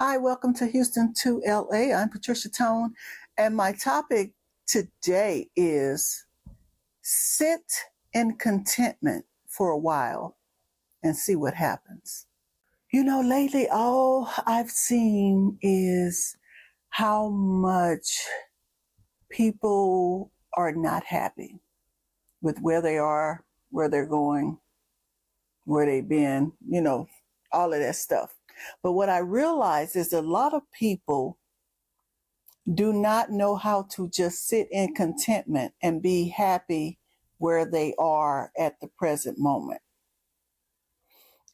Hi, welcome to Houston to LA. I'm Patricia Tone, and my topic today is sit in contentment for a while and see what happens. You know, lately all I've seen is how much people are not happy with where they are, where they're going, where they've been, all of that stuff. But what I realize is a lot of people do not know how to just sit in contentment and be happy where they are at the present moment.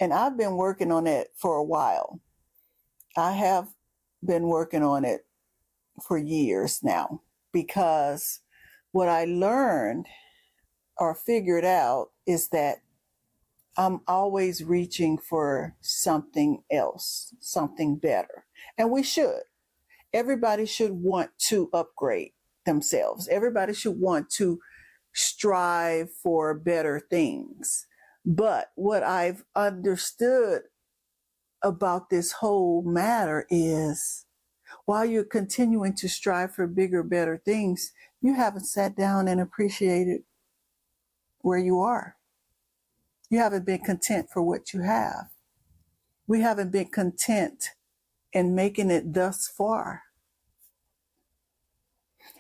And I've been working on it for a while. I have been working on it for years now because what I learned or figured out is that I'm always reaching for something else, something better. And we should. Everybody should want to upgrade themselves. Everybody should want to strive for better things. But what I've understood about this whole matter is while you're continuing to strive for bigger, better things, you haven't sat down and appreciated where you are. You haven't been content for what you have. We haven't been content in making it thus far.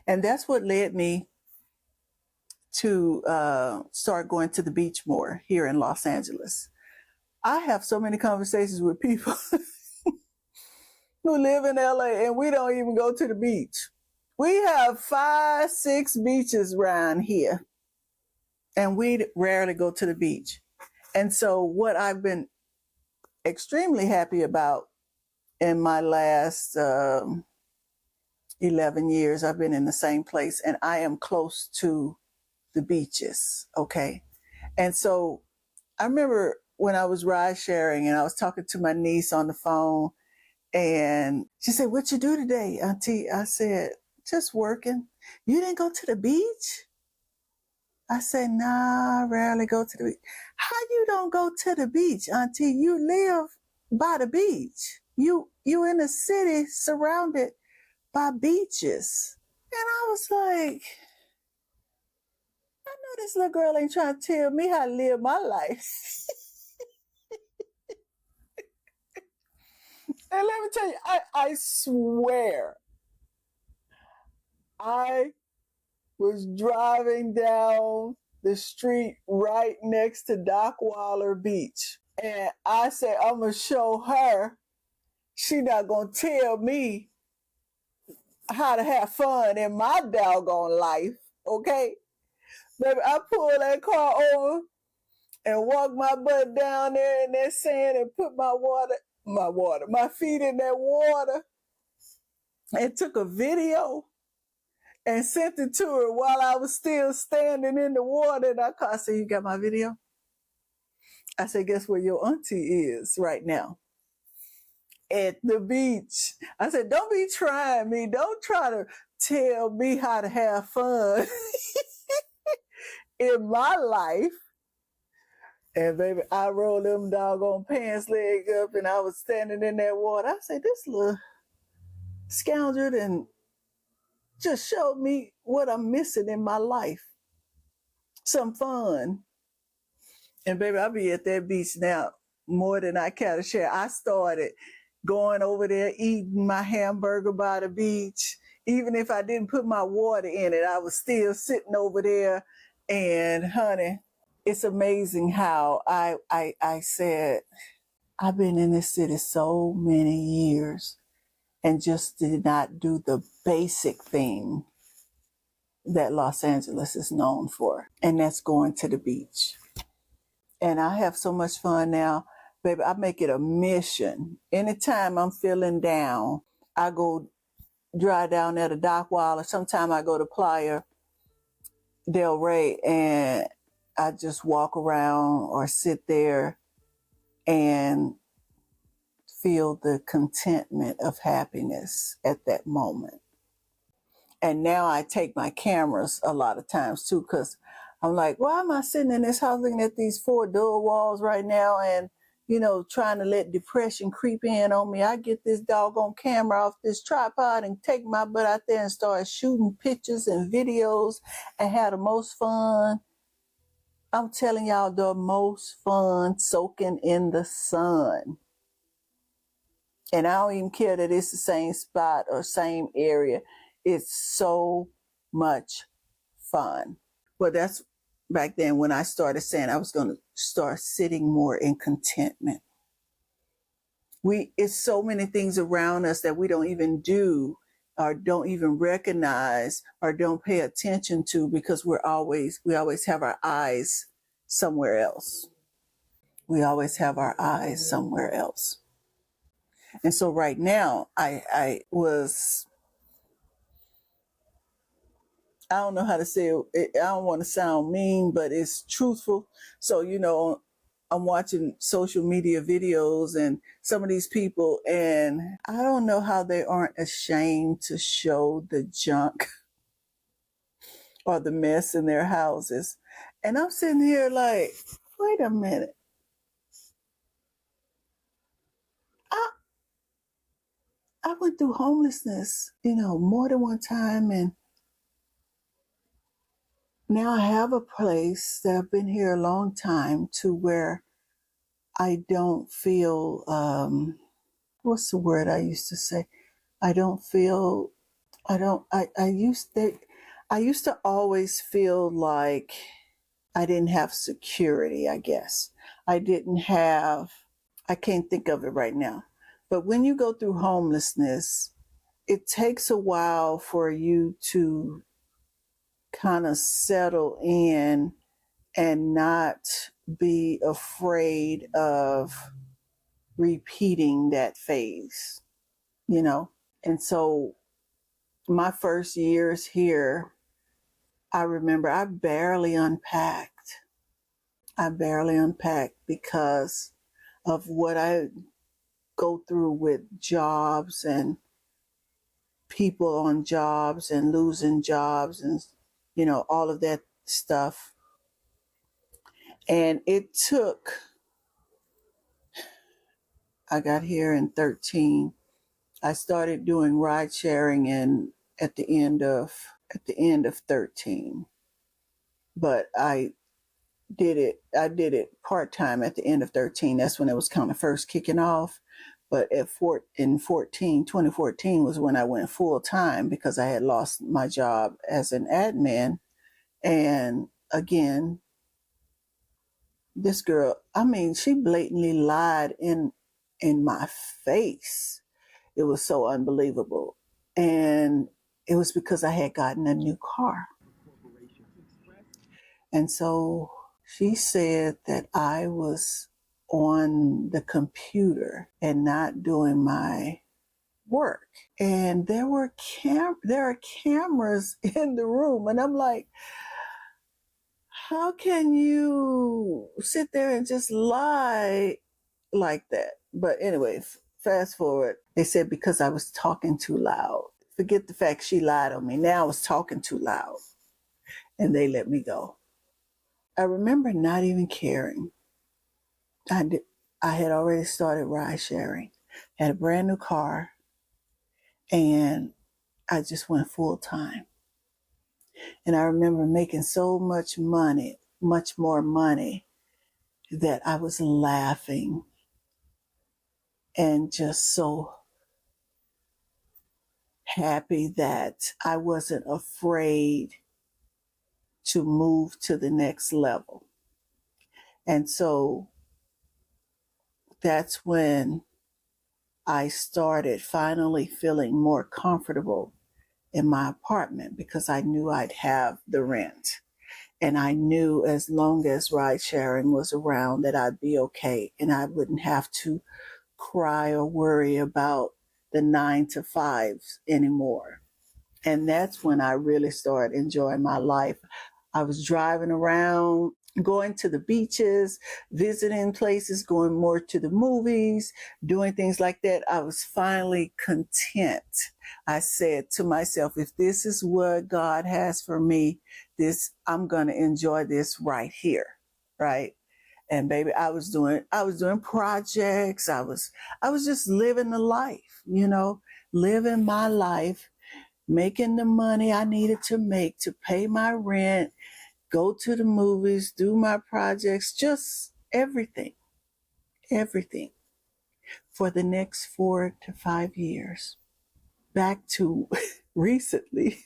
And that's what led me to start going to the beach more here in Los Angeles. I have so many conversations with people who live in LA and we don't even go to the beach. We have 5, 6 beaches around here and we rarely go to the beach. And so what I've been extremely happy about in my last 11 years, I've been in the same place and I am close to the beaches. Okay. And so I remember when I was ride sharing and I was talking to my niece on the phone and she said, "What you do today, Auntie?" I said, "Just working." "You didn't go to the beach?" I said, "Nah, I rarely go to the beach." "How you don't go to the beach, Auntie? You live by the beach. You in a city surrounded by beaches." And I was like, I know this little girl ain't trying to tell me how to live my life. And let me tell you, I swear, I was driving down the street right next to Dockweiler Beach. And I said, I'm going to show her. She not going to tell me how to have fun in my doggone life. Okay? Baby, I pulled that car over and walked my butt down there in that sand and put my feet in that water and took a video and sent it to her while I was still standing in the water. And I said, "You got my video?" I said, "Guess where your auntie is right now?" "At the beach." I said, "Don't be trying me. Don't try to tell me how to have fun in my life." And baby, I rolled them doggone pants leg up and I was standing in that water. I said, this little scoundrel and just showed me what I'm missing in my life. Some fun. And baby, I'll be at that beach now more than I care to share. I started going over there, eating my hamburger by the beach. Even if I didn't put my water in it, I was still sitting over there. And honey, it's amazing how I said, I've been in this city so many years and just did not do the basic thing that Los Angeles is known for. And that's going to the beach. And I have so much fun now. Baby, I make it a mission. Anytime I'm feeling down, I go drive down there to Dockweiler. Sometimes I go to Playa Del Rey and I just walk around or sit there and feel the contentment of happiness at that moment. And now I take my cameras a lot of times too, because I'm like, why am I sitting in this house looking at these 4 dual walls right now? And trying to let depression creep in on me, I get this doggone camera off this tripod and take my butt out there and start shooting pictures and videos and have the most fun. I'm telling y'all, the most fun soaking in the sun. And I don't even care that it's the same spot or same area. It's so much fun. Well, that's back then when I started saying I was going to start sitting more in contentment. It's so many things around us that we don't even do or don't even recognize or don't pay attention to because we always have our eyes somewhere else. We always have our eyes somewhere else. And so right now I don't know how to say it. I don't want to sound mean, but it's truthful. So, I'm watching social media videos and some of these people, and I don't know how they aren't ashamed to show the junk or the mess in their houses. And I'm sitting here like, wait a minute. I went through homelessness, more than one time, and now I have a place that I've been here a long time to where I don't feel, what's the word I used to say? I used to always feel like I didn't have security, I guess. I can't think of it right now. But when you go through homelessness, it takes a while for you to kind of settle in and not be afraid of repeating that phase, And so my first years here, I remember I barely unpacked. Because of what I go through with jobs and people on jobs and losing jobs and, all of that stuff. And I got here in 13. I started doing ride sharing at the end of 13. But I did it part-time at the end of 13. That's when it was kind of first kicking off. But in 2014 was when I went full-time because I had lost my job as an admin. And again, this girl, she blatantly lied in my face. It was so unbelievable. And it was because I had gotten a new car. And so she said that I was on the computer and not doing my work. And there are cameras in the room. And I'm like, how can you sit there and just lie like that? But anyway, fast forward. They said because I was talking too loud. Forget the fact she lied on me. Now I was talking too loud. And they let me go. I remember not even caring. I had already started ride sharing, had a brand new car, and I just went full time. And I remember making so much money, much more money, that I was laughing and just so happy that I wasn't afraid to move to the next level. And so that's when I started finally feeling more comfortable in my apartment because I knew I'd have the rent. And I knew as long as ride sharing was around that I'd be okay and I wouldn't have to cry or worry about the 9 to 5s anymore. And that's when I really started enjoying my life. I was driving around, going to the beaches, visiting places, going more to the movies, doing things like that. I was finally content. I said to myself, if this is what God has for me, I'm going to enjoy this right here, right? And baby, I was doing projects. I was just living the life, living my life, making the money I needed to make to pay my rent, go to the movies, do my projects, just everything, everything for the next 4 to 5 years. Back to recently,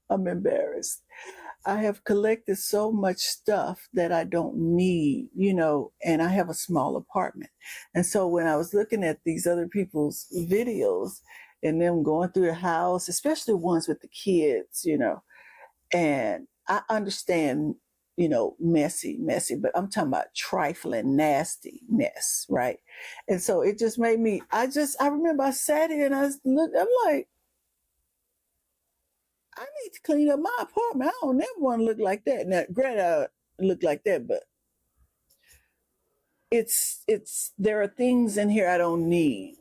I'm embarrassed. I have collected so much stuff that I don't need, and I have a small apartment. And so when I was looking at these other people's videos and them going through the house, especially ones with the kids, and I understand, messy, but I'm talking about trifling, nasty mess, right? And so it just made me, I remember I sat here and I'm like, I need to clean up my apartment. I don't never want to look like that. Now, granted, I look like that, but there are things in here I don't need,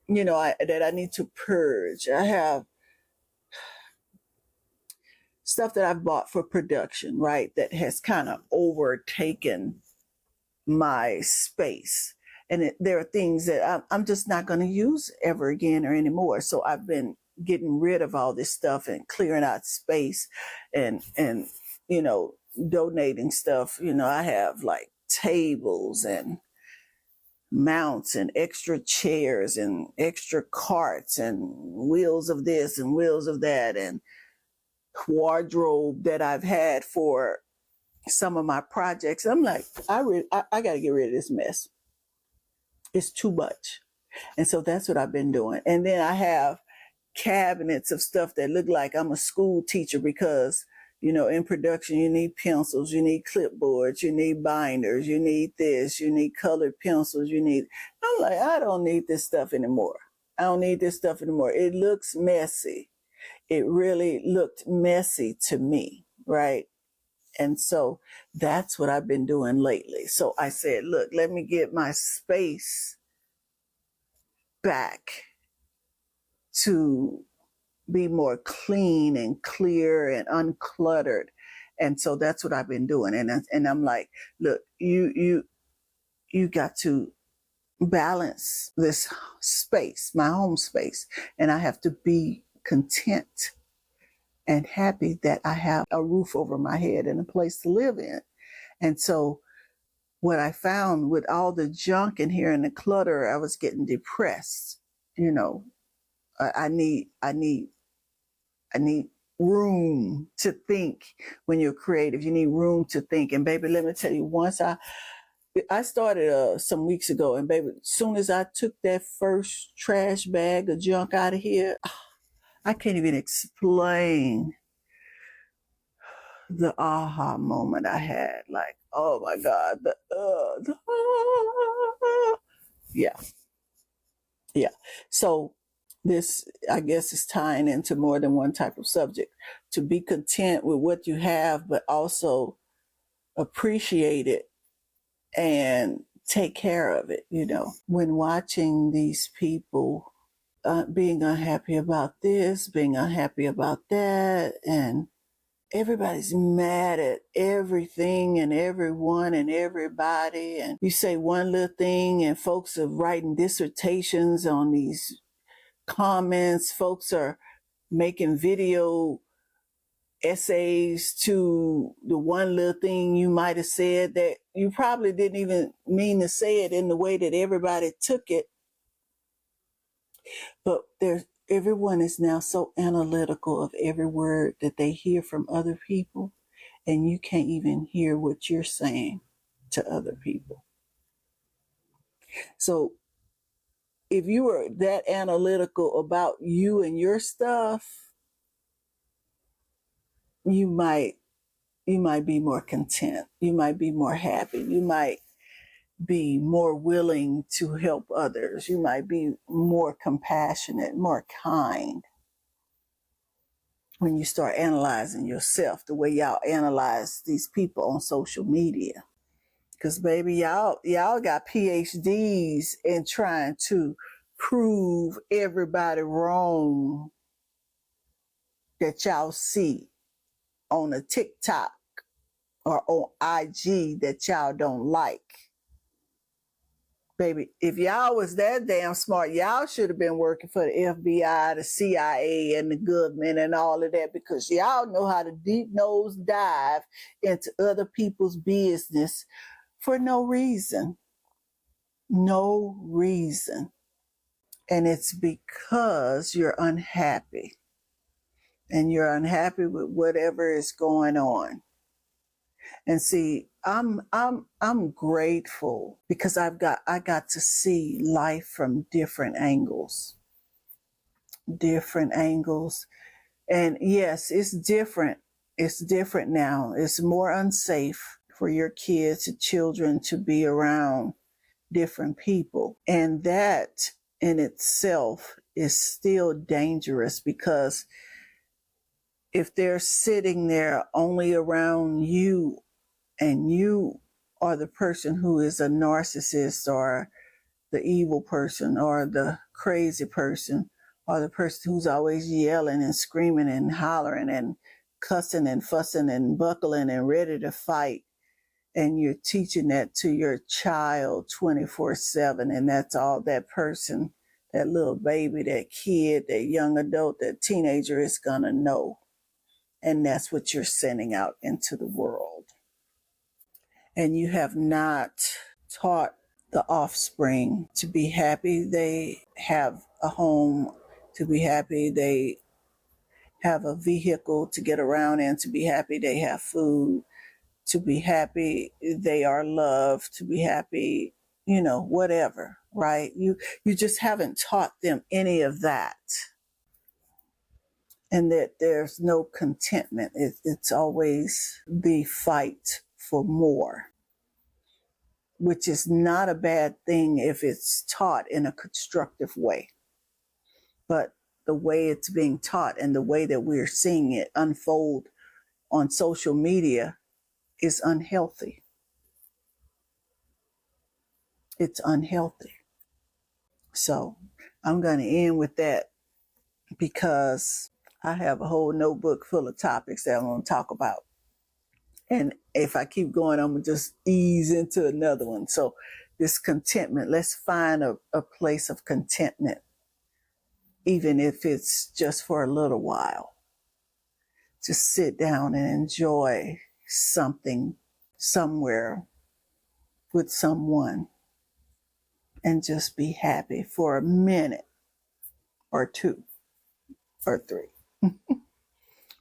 that I need to purge. I have stuff that I've bought for production, right, that has kind of overtaken my space. And there are things that I'm just not going to use ever again or anymore. So I've been getting rid of all this stuff and clearing out space and donating stuff. I have like tables and mounts and extra chairs and extra carts and wheels of this and wheels of that and wardrobe that I've had for some of my projects. I'm like, I got to get rid of this mess. It's too much. And so that's what I've been doing. And then I have cabinets of stuff that look like I'm a school teacher because, in production, you need pencils, you need clipboards, you need binders, you need this, you need colored pencils, I'm like, I don't need this stuff anymore. It looks messy. It really looked messy to me, right? And so that's what I've been doing lately. So I said, look, let me get my space back to be more clean and clear and uncluttered. And so that's what I've been doing. And I'm like, look, you got to balance this space, my home space. And I have to be content and happy that I have a roof over my head and a place to live in. And so what I found with all the junk in here and the clutter, I was getting depressed. I need room to think. When you're creative, you need room to think. And baby, let me tell you, once I started some weeks ago, and baby, as soon as I took that first trash bag of junk out of here, I can't even explain the aha moment I had. Like, oh my God, yeah. So this, I guess, is tying into more than one type of subject. To be content with what you have, but also appreciate it and take care of it. When watching these people being unhappy about this, being unhappy about that, and everybody's mad at everything and everyone and everybody. And you say one little thing and folks are writing dissertations on these comments. Folks are making video essays to the one little thing you might have said that you probably didn't even mean to say it in the way that everybody took it. But everyone is now so analytical of every word that they hear from other people, and you can't even hear what you're saying to other people. So if you were that analytical about you and your stuff, you might be more content. You might be more happy. You might be more willing to help others. You might be more compassionate, more kind. When you start analyzing yourself the way y'all analyze these people on social media. Because baby, y'all got PhDs in trying to prove everybody wrong that y'all see on a TikTok or on IG that y'all don't like. Baby, if y'all was that damn smart, y'all should have been working for the FBI, the CIA, and the government and all of that, because y'all know how to deep nose dive into other people's business for no reason. No reason. And it's because you're unhappy. And you're unhappy with whatever is going on. And see, I'm grateful because I got to see life from different angles. Different angles. And yes, it's different. It's different now. It's more unsafe for your kids and children to be around different people. And that in itself is still dangerous, because if they're sitting there only around you, and you are the person who is a narcissist or the evil person or the crazy person or the person who's always yelling and screaming and hollering and cussing and fussing and buckling and ready to fight, and you're teaching that to your child 24/7, and that's all that person, that little baby, that kid, that young adult, that teenager is gonna know. And that's what you're sending out into the world. And you have not taught the offspring to be happy they have a home, to be happy they have a vehicle to get around in, to be happy they have food, to be happy they are loved, to be happy, whatever, right? You just haven't taught them any of that. And that there's no contentment. It's always the fight for more, which is not a bad thing if it's taught in a constructive way. But the way it's being taught and the way that we're seeing it unfold on social media is unhealthy. It's unhealthy. So I'm going to end with that, because I have a whole notebook full of topics that I'm going to talk about. And if I keep going, I'm going to just ease into another one. So this contentment, let's find a place of contentment, even if it's just for a little while. Just sit down and enjoy something somewhere with someone and just be happy for a minute or two or three.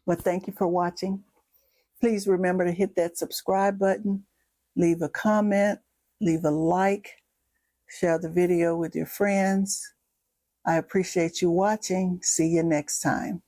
Well, thank you for watching. Please remember to hit that subscribe button, leave a comment, leave a like, share the video with your friends. I appreciate you watching. See you next time.